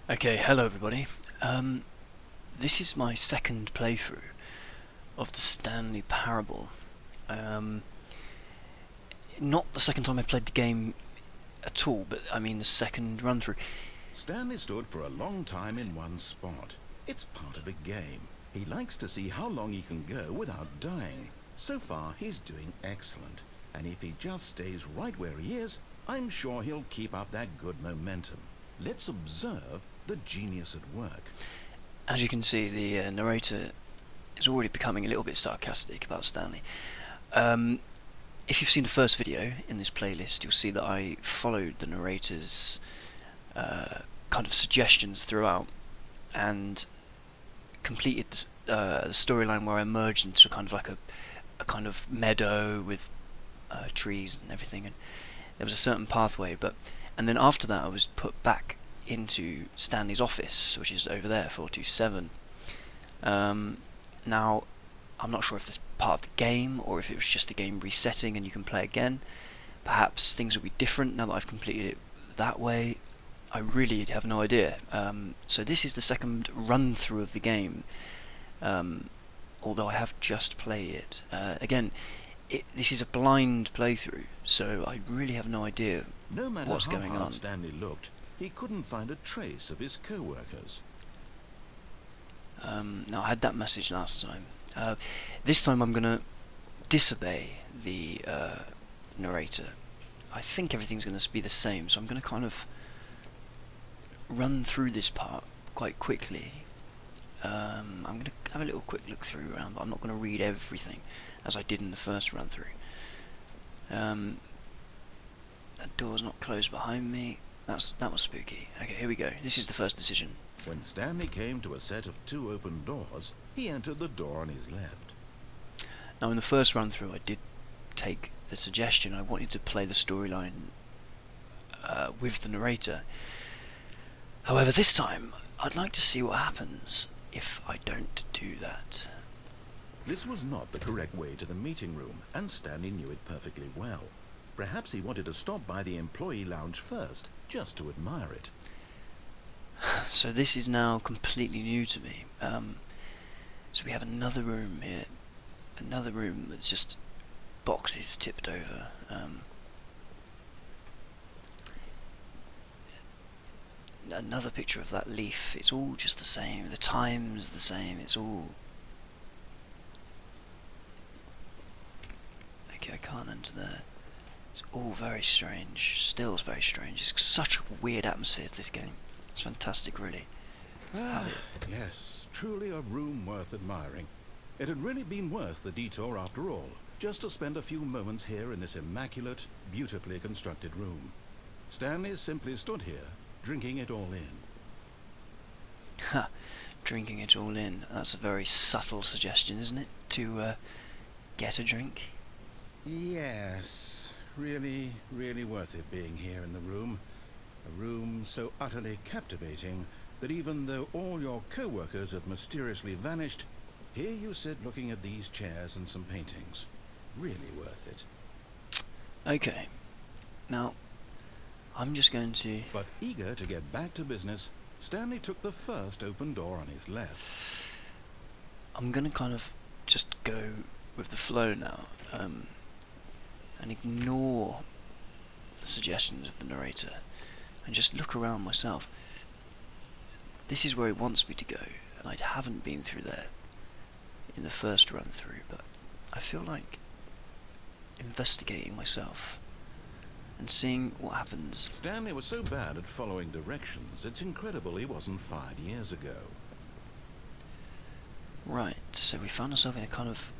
Okay, hello everybody. This is my second playthrough of the Stanley Parable. Um, Not the second time I played the game at all, but I mean the second run through. Stanley stood for a long time in one spot. It's part of the game. He likes to see how long he can go without dying. So far, he's doing excellent. And if he just stays right where he is, I'm sure he'll keep up that good momentum. Let's observe the genius at work. As you can see, the narrator is already becoming a little bit sarcastic about Stanley. If you've seen the first video in this playlist, you'll see that I followed the narrator's kind of suggestions throughout and completed the storyline where I emerged into kind of like a kind of meadow with trees and everything, and there was a certain pathway, and then after that I was put back into Stanley's office, which is over there, 427. Now, I'm not sure if this is part of the game or if it was just a game resetting and you can play again. Perhaps things will be different now that I've completed it that way. I really have no idea. So this is the second run through of the game, although I have just played it. Again, this is a blind playthrough, so I really have no idea No matter what's how going hard on. Stanley looked, he couldn't find a trace of his co-workers. Now, I had that message last time. This time I'm going to disobey the narrator. I think everything's going to be the same, so I'm going to kind of run through this part quite quickly. I'm going to have a little quick look through around, but I'm not going to read everything as I did in the first run through. That door's not closed behind me. That was spooky. Okay, here we go. This is the first decision. When Stanley came to a set of two open doors, he entered the door on his left. Now, in the first run through, I did take the suggestion. I wanted to play the storyline with the narrator. However, this time, I'd like to see what happens if I don't do that. This was not the correct way to the meeting room, and Stanley knew it perfectly well. Perhaps he wanted to stop by the employee lounge first, just to admire it. So this is now completely new to me. So we have another room here. Another room that's just boxes tipped over. Another picture of that leaf. It's all just the same. The time's the same. It's all... Okay, I can't enter there. It's all very strange. Still very strange. It's such a weird atmosphere to this game. It's fantastic, really. Yes, truly a room worth admiring. It had really been worth the detour after all, just to spend a few moments here in this immaculate, beautifully constructed room. Stanley simply stood here, drinking it all in. Ha! Drinking it all in. That's a very subtle suggestion, isn't it? To get a drink? Yes, really worth it being here in the room. A room so utterly captivating that even though all your co-workers have mysteriously vanished, here you sit looking at these chairs and some paintings. Really worth it. Okay. Now, I'm just going to... But eager to get back to business, Stanley took the first open door on his left. I'm going to kind of just go with the flow now, and ignore the suggestions of the narrator, and just look around myself. This is where he wants me to go, and I haven't been through there in the first run through, but I feel like investigating myself and seeing what happens. Stanley was so bad at following directions, it's incredible he wasn't fired years ago. Right, so we found ourselves in a kind of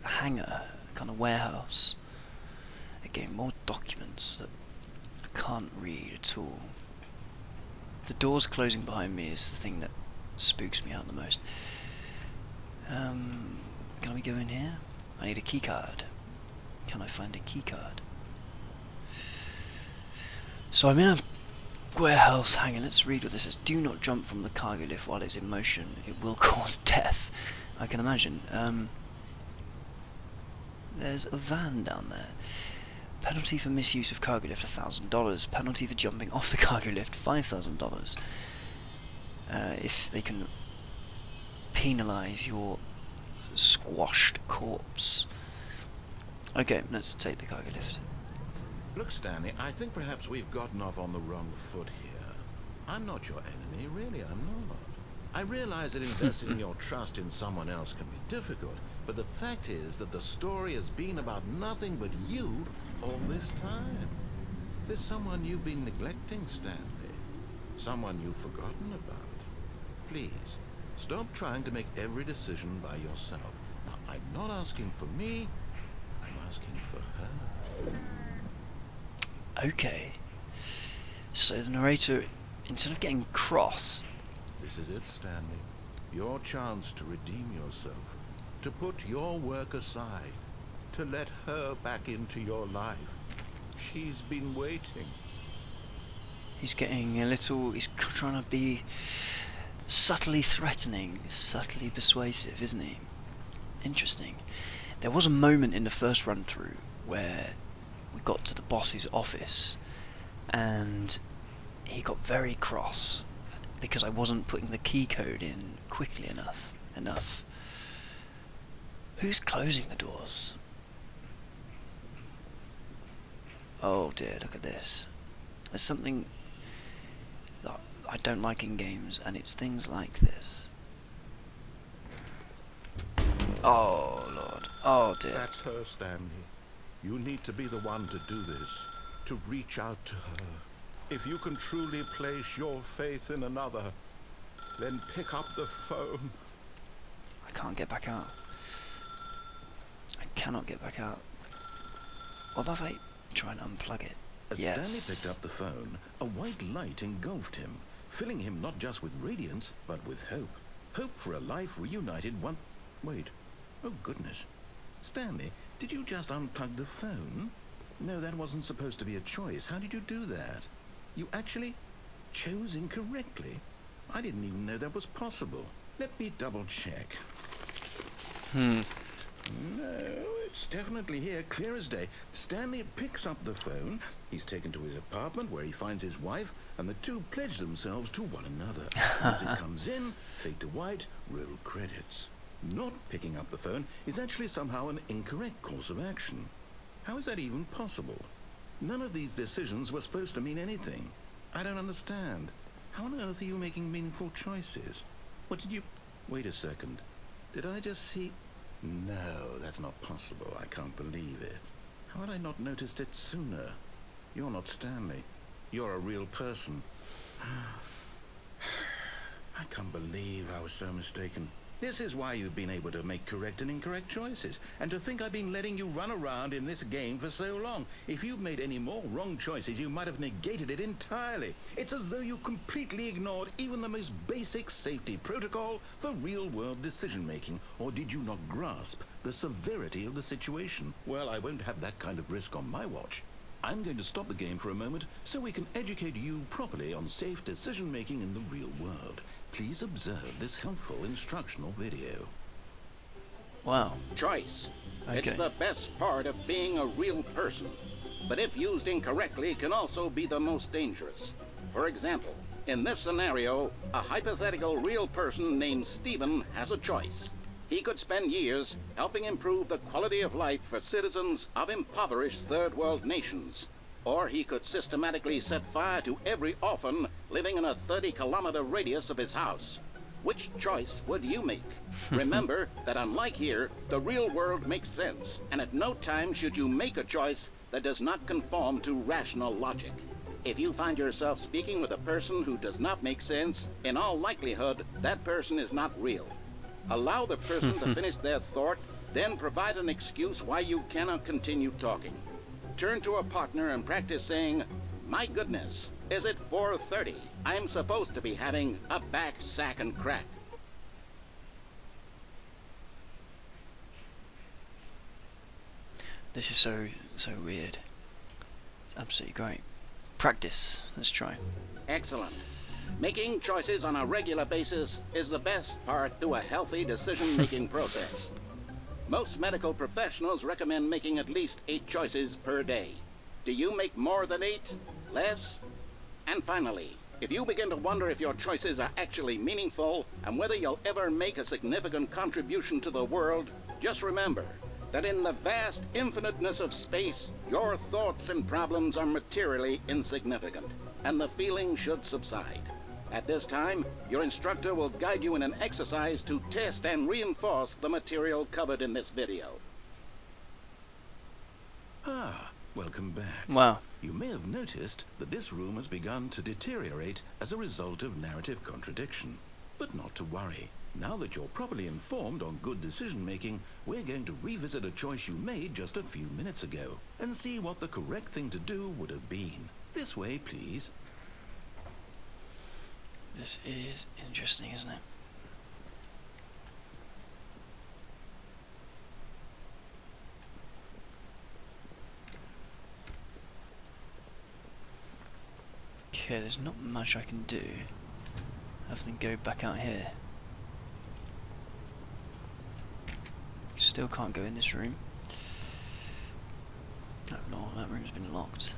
hangar, a kind of warehouse. Again, more documents that I can't read at all. The doors closing behind me is the thing that spooks me out the most. Can we go in here? I need a key card. Can I find a key card? So I'm in a warehouse hangar. Let's read what this says. Do not jump from the cargo lift while it's in motion. It will cause death. I can imagine. There's a van down there. Penalty for misuse of cargo lift $1,000. Penalty for jumping off the cargo lift $5,000. if they can penalise your squashed corpse. Okay, let's take the cargo lift. Look, Stanley, I think perhaps we've gotten off on the wrong foot here. I'm not your enemy, really, I'm not. I realize that investing your trust in someone else can be difficult, but the fact is that the story has been about nothing but you all this time. There's someone you've been neglecting, Stanley. Someone you've forgotten about. Please, stop trying to make every decision by yourself. Now, I'm not asking for me, I'm asking for her. Okay. So the narrator, instead of getting cross... This is it, Stanley. Your chance to redeem yourself. To put your work aside. To let her back into your life. She's been waiting. He's getting a little... He's trying to be subtly threatening, subtly persuasive, isn't he? Interesting. There was a moment in the first run-through where we got to the boss's office and he got very cross because I wasn't putting the key code in quickly enough. Who's closing the doors? Oh dear, look at this. There's something that I don't like in games, and it's things like this. Oh lord, oh dear. That's her, Stanley. You need to be the one to do this. To reach out to her. If you can truly place your faith in another, then pick up the phone. I can't get back out. I cannot get back out. What if I try and unplug it? As Yes. Stanley picked up the phone, a white light engulfed him, filling him not just with radiance, but with hope. Hope for a life reunited one... Wait. Oh, goodness. Stanley, did you just unplug the phone? No, that wasn't supposed to be a choice. How did you do that? You actually chose incorrectly. I didn't even know that was possible. Let me double check. No, it's definitely here, clear as day. Stanley picks up the phone. He's taken to his apartment where he finds his wife, and the two pledge themselves to one another. Music comes in, fade to white, roll credits. Not picking up the phone is actually somehow an incorrect course of action. How is that even possible? None of these decisions were supposed to mean anything. I don't understand. How on earth are you making meaningful choices? What did you... Wait a second. Did I just see... No, that's not possible. I can't believe it. How had I not noticed it sooner? You're not Stanley. You're a real person. I can't believe I was so mistaken. This is why you've been able to make correct and incorrect choices. And to think I've been letting you run around in this game for so long. If you'd made any more wrong choices, you might have negated it entirely. It's as though you completely ignored even the most basic safety protocol for real-world decision-making. Or did you not grasp the severity of the situation? Well, I won't have that kind of risk on my watch. I'm going to stop the game for a moment so we can educate you properly on safe decision-making in the real world. Please observe this helpful instructional video. Wow. Choice. Okay. It's the best part of being a real person. But if used incorrectly, it can also be the most dangerous. For example, in this scenario, a hypothetical real person named Stephen has a choice. He could spend years helping improve the quality of life for citizens of impoverished third world nations. Or he could systematically set fire to every orphan living in a 30-kilometer radius of his house. Which choice would you make? Remember that unlike here, the real world makes sense, and at no time should you make a choice that does not conform to rational logic. If you find yourself speaking with a person who does not make sense, in all likelihood, that person is not real. Allow the person to finish their thought, then provide an excuse why you cannot continue talking. Turn to a partner and practice saying, "My goodness, is it 4:30? I'm supposed to be having a back, sack, and crack." This is so weird. It's absolutely great. Practice. Let's try. Excellent. Making choices on a regular basis is the best part to a healthy decision-making process. Most medical professionals recommend making at least 8 choices per day. Do you make more than 8? Less? And finally, If you begin to wonder if your choices are actually meaningful and whether you'll ever make a significant contribution to the world, just remember that in the vast infiniteness of space, your thoughts and problems are materially insignificant, and the feeling should subside. At this time, your instructor will guide you in an exercise to test and reinforce the material covered in this video. Ah, welcome back. Wow. You may have noticed that this room has begun to deteriorate as a result of narrative contradiction. But not to worry. Now that you're properly informed on good decision-making, we're going to revisit a choice you made just a few minutes ago and see what the correct thing to do would have been. This way, please. This is interesting, isn't it? Okay, there's not much I can do other than go back out here. Still can't go in this room. Oh no, that room's been locked.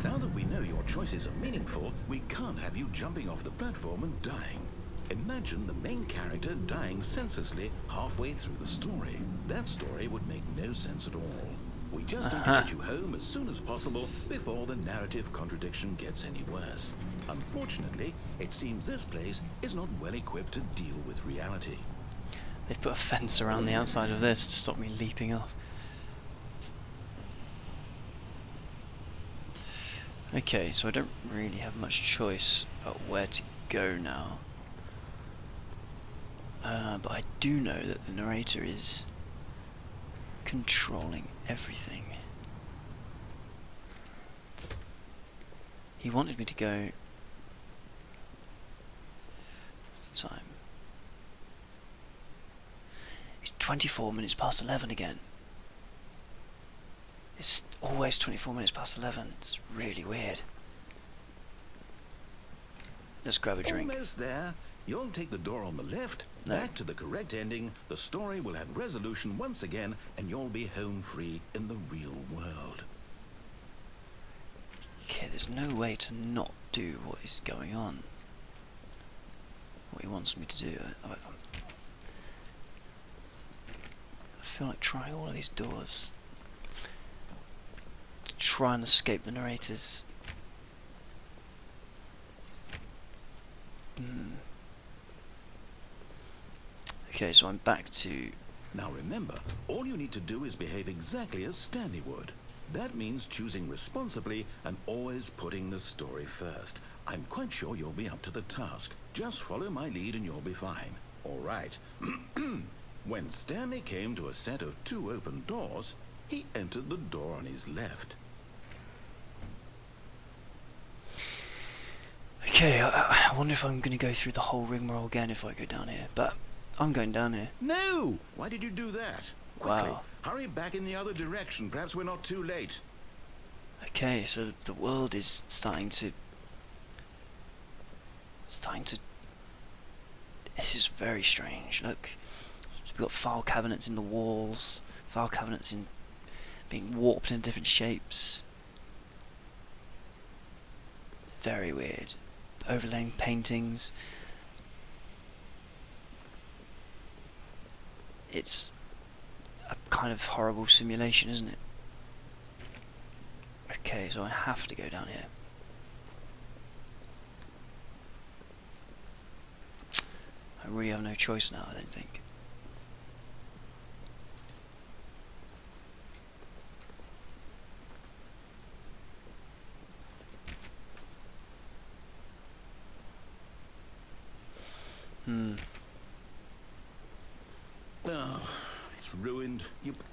Now that we know your choices are meaningful, we can't have you jumping off the platform and dying. Imagine the main character dying senselessly halfway through the story. That story would make no sense at all. We just need to get you home as soon as possible before the narrative contradiction gets any worse. Unfortunately, it seems this place is not well equipped to deal with reality. They've put a fence around the outside of this to stop me leaping off. Okay, so I don't really have much choice about where to go now. But I do know that the narrator is controlling everything. He wanted me to go... What's the time? It's 24 minutes past 11 again. It's always 24 minutes past 11. It's really weird. Let's grab a drink. Almost there. You'll take the door on the left, No. back to the correct ending, the story will have resolution once again, and you'll be home free in the real world. Okay, there's no way to not do what is going on. What he wants me to do. I feel like trying all of these doors to try and escape the narrators. Okay, so I'm back to... Now remember, all you need to do is behave exactly as Stanley would. That means choosing responsibly and always putting the story first. I'm quite sure you'll be up to the task. Just follow my lead and you'll be fine. All right. When Stanley came to a set of 2 open doors, he entered the door on his left. Okay, I wonder if I'm going to go through the whole rigmarole again if I go down here, but I'm going down here. No! Why did you do that? Quickly, Wow. hurry back in the other direction. Perhaps we're not too late. Okay, so the world is starting to... This is very strange, look. We've got file cabinets in the walls, file cabinets in being warped in different shapes. Very weird. Overlaying paintings. It's a kind of horrible simulation, isn't it? Okay, so I have to go down here. I really have no choice now, I don't think. Oh, it's ruined.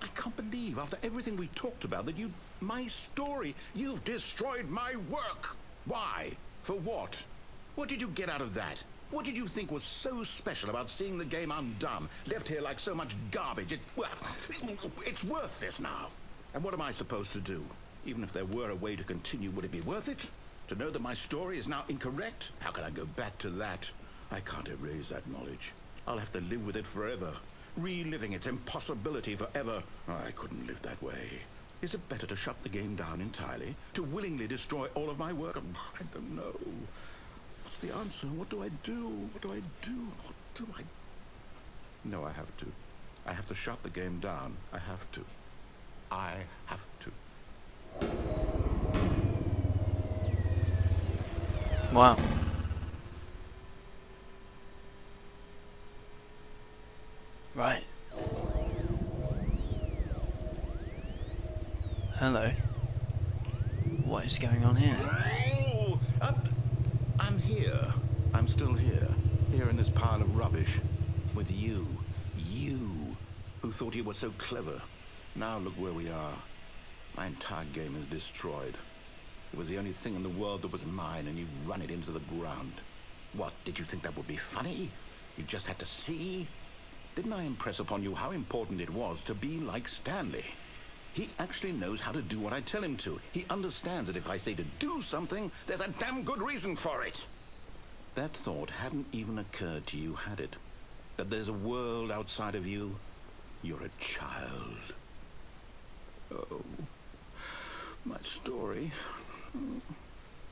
I can't believe, after everything we talked about, that my story, you've destroyed my work. Why? For what? What did you get out of that? What did you think was so special about seeing the game undone, left here like so much garbage? It's worthless now. And what am I supposed to do? Even if there were a way to continue, would it be worth it? To know that my story is now incorrect? How can I go back to that? I can't erase that knowledge. I'll have to live with it forever. Reliving its impossibility forever. I couldn't live that way. Is it better to shut the game down entirely? To willingly destroy all of my work? I don't know. What's the answer? What do I do? What do I do? What do I... No, I have to. I have to shut the game down. I have to. I have to. Wow. Right. Hello. What is going on here? Oh, I'm here. I'm still here. Here in this pile of rubbish. With you. You. Who thought you were so clever. Now look where we are. My entire game is destroyed. It was the only thing in the world that was mine, and you run it into the ground. What, did you think that would be funny? You just had to see? Didn't I impress upon you how important it was to be like Stanley? He actually knows how to do what I tell him to. He understands that if I say to do something, there's a damn good reason for it. That thought hadn't even occurred to you, had it? That there's a world outside of you? You're a child. Oh, my story.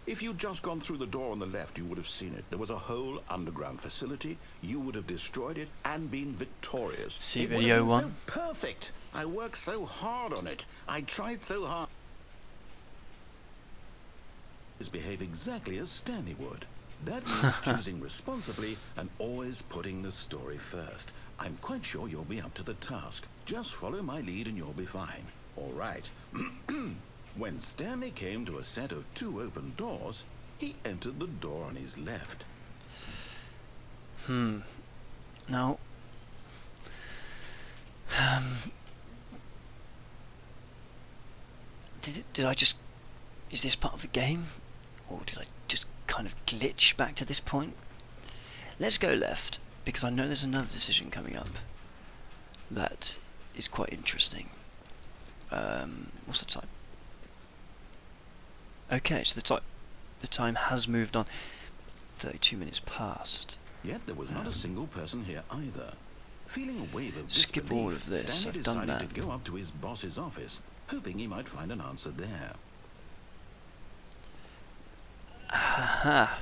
If you'd just gone through the door on the left, you would have seen it. There was a whole underground facility. You would have destroyed it and been victorious. See It would video have been one. so perfect. I worked so hard on it. I tried so hard. Behave exactly as Stanley would. That means choosing responsibly and always putting the story first. I'm quite sure you'll be up to the task. Just follow my lead and you'll be fine. All right. When Stanley came to a set of 2 open doors, he entered the door on his left. Now, did I just... Is this part of the game? Or did I just kind of glitch back to this point? Let's go left, because I know there's another decision coming up that is quite interesting. What's the time? Okay, so the time has moved on. 32 minutes past. Yet there was not a single person here either. Feeling a wave of Skip disbelief, all of this, Stanley I've done decided that. to go up to his boss's office, hoping he might find an answer there. Aha.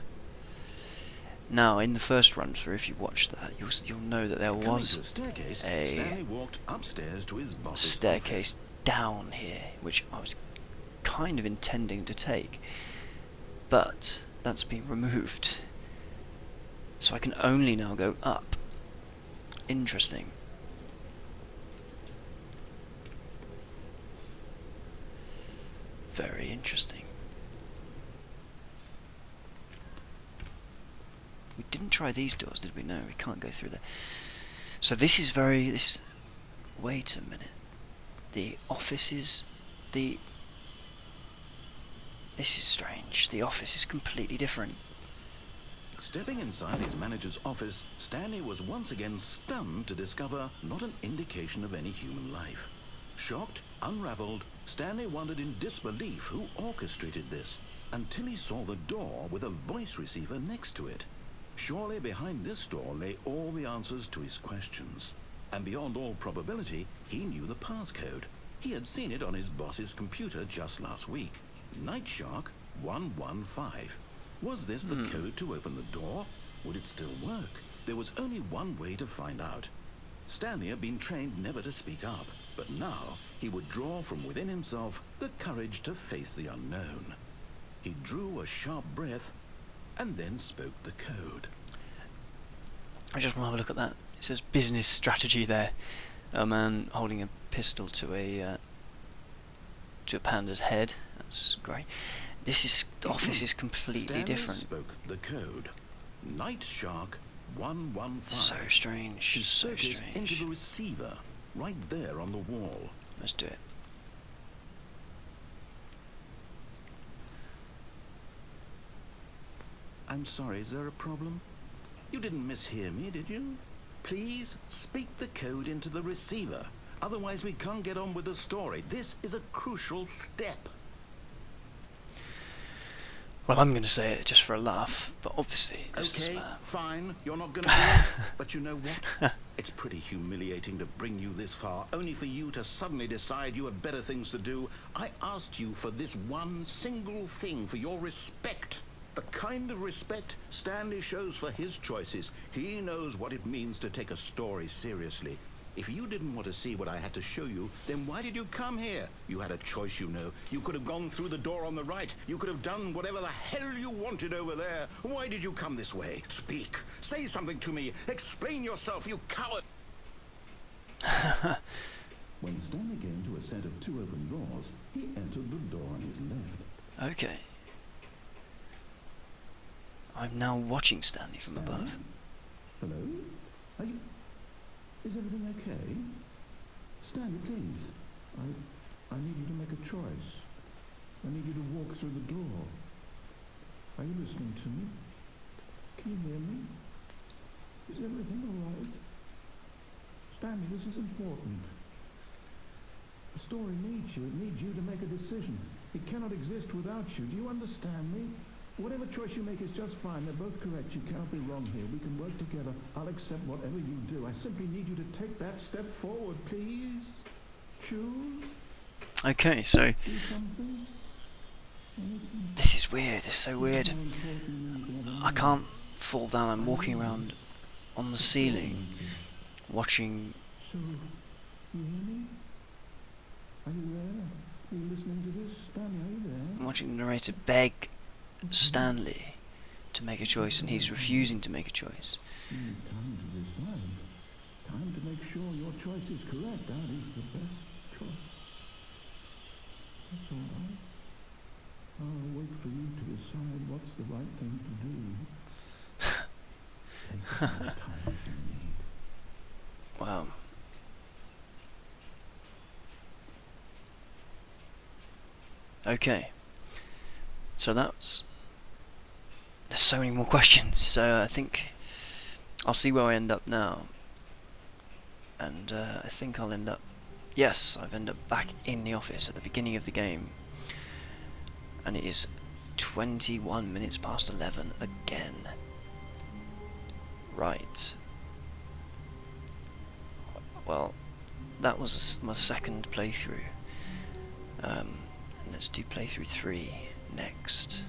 Now, in the first run through, if you watch that, you'll know that there Coming to was a staircase, a Stanley walked upstairs to his boss's staircase down here, which I was kind of intending to take, but that's been removed, so I can only now go up. Interesting. Very interesting. We didn't try these doors, did we? No, we can't go through there. So this is wait a minute. The office is... This is strange. The office is completely different. Stepping inside his manager's office, Stanley was once again stunned to discover not an indication of any human life. Shocked, unraveled, Stanley wondered in disbelief who orchestrated this, until he saw the door with a voice receiver next to it. Surely behind this door lay all the answers to his questions. And beyond all probability, he knew the passcode. He had seen it on his boss's computer just last week. Night Shark 115. Was this the code to open the door? Would it still work? There was only one way to find out. Stanley had been trained never to speak up, but now he would draw from within himself the courage to face the unknown. He drew a sharp breath and then spoke the code. I just want to have a look at that. It says business strategy there. A man holding a pistol to a panda's head. That's great. The office is completely Stanley different. spoke the code. Night Shark 115. So strange. He So spoke it into strange. the receiver, right there on the wall. Let's do it. I'm sorry, is there a problem? You didn't mishear me, did you? Please speak the code into the receiver. Otherwise we can't get on with the story. This is a crucial step. Well, I'm going to say it just for a laugh, but obviously this doesn't Okay, matter. fine, you're not going to do it. But you know what? It's pretty humiliating to bring you this far, only for you to suddenly decide you have better things to do. I asked you for this one single thing, for your respect. The kind of respect Stanley shows for his choices. He knows what it means to take a story seriously. If you didn't want to see what I had to show you, then why did you come here? You had a choice, you know. You could have gone through the door on the right. You could have done whatever the hell you wanted over there. Why did you come this way? Speak. Say something to me. Explain yourself, you coward. When Stanley came to a set of 2 open doors, he entered the door on his left. Okay. I'm now watching Stanley from above. Hello? Are you... Is everything okay? Stanley, please. I need you to make a choice. I need you to walk through the door. Are you listening to me? Can you hear me? Is everything all right? Stanley, this is important. The story needs you. It needs you to make a decision. It cannot exist without you. Do you understand me? Whatever choice you make is just fine. They're both correct. You cannot be wrong here. We can work together. I'll accept whatever you do. I simply need you to take that step forward, please. Choose. Okay, so Do something. this is weird. It's so weird. I can't fall down. I'm walking around on the ceiling, watching. So, you hear me? Are you there? Are you listening to this? Stanley, are you there? Watching the narrator beg Stanley to make a choice, and he's refusing to make a choice. You need time to decide. Time to make sure your choice is correct. That is the best choice. That's all right. I'll wait for you to decide what's the right thing to do. Take as much time as you need. Wow. Okay. So that's... There's so many more questions, so I think I'll see where I end up now. And I think I'll end up... Yes, I've ended up back in the office at the beginning of the game. And it is 21 minutes past 11 again. Right. Well, that was my second playthrough. And let's do playthrough 3 next.